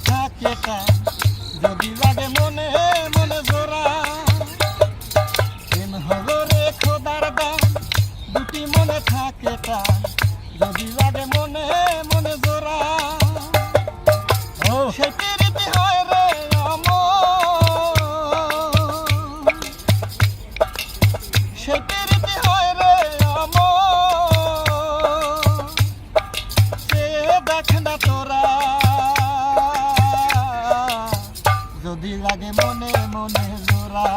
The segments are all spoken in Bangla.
থাকে তা যদি লাগে মনে মনে জোড়া প্রেম হলো রে খোদার দান দুটি মনে থাকে তা যদি লাগে মনে মনে জোড়া সে প্রীতি হয় রে সে প্রীতি হয় রে সে দেখ না তোরা যদি লাগে মনে মনে জোড়া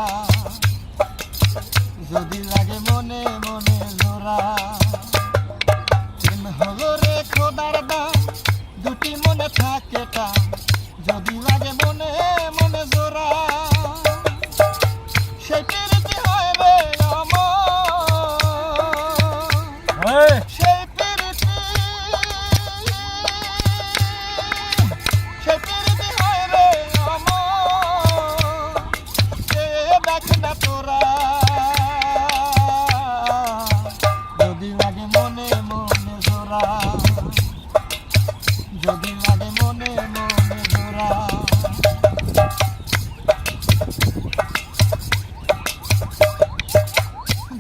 যদি লাগে মনে মনে জোড়া প্রেম হলো রে খোদার দান দুটি মনে থাকে তা যদি লাগে মনে মনে জোড়া সেই প্রীতি হয় রে সেই প্রীতি হয় রে সে দেখ না তোরা যদি লাগে মনে মনে জোড়া যদি লাগে মনে মনে জোড়া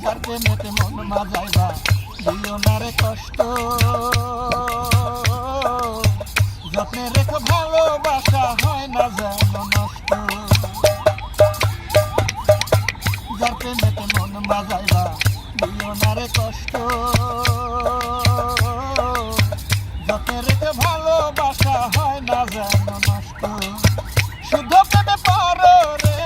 যার প্রেমেতে মন মাজাইবা দিও না রে কষ্ট যত্নে রেখো ভালোবাসা হয় না যেন নষ্ট যার প্রেমেতে মন মাজাইবা দিও না রে কষ্ট যত্নে রেখে ভালোবাসা হয় না যেন নষ্ট শুদ্ধ পেতে পারো রে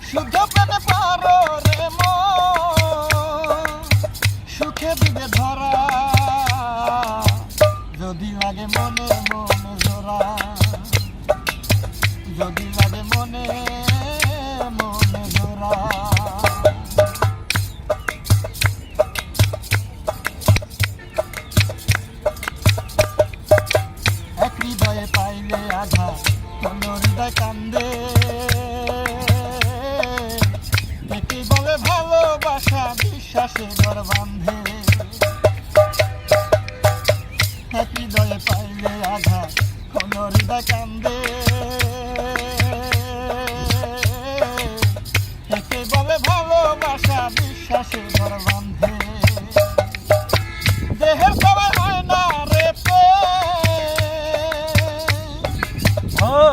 শুদ্ধ পেতে পারো রে সুখে দিবে ধরা যদি লাগে মনে মনে জোড়া যদি লাগে মনে মনে জোড়া এক হৃদয়ে পাইলে আঘাত কোন হৃদয় কান্দে একে বলে ভালোবাসা বিশ্বাসে ঘর বাঁধে এক হৃদয়ে পাইলে আঘাত কোন হৃদয় কান্দে একে বলে ভালোবাসা বিশ্বাসে ঘর বাঁধে দেহের সবাই হয় না রে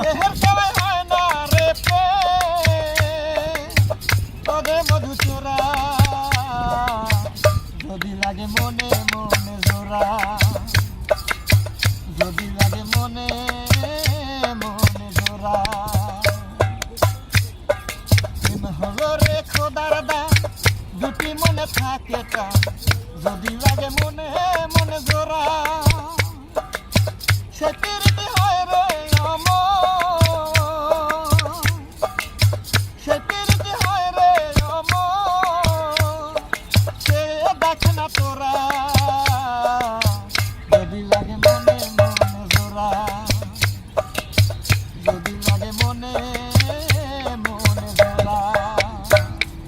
দেহের সবাই হয় না রে তবে মধু চোরা যদি লাগে মনে মনে জোড়া যদি লাগে মনে মনে জোড়া প্রেম হলো রে খোদার দান দুটি মনে থাকে তা যদি লাগে মনে মনে জোড়া সে প্রীতি হয় রে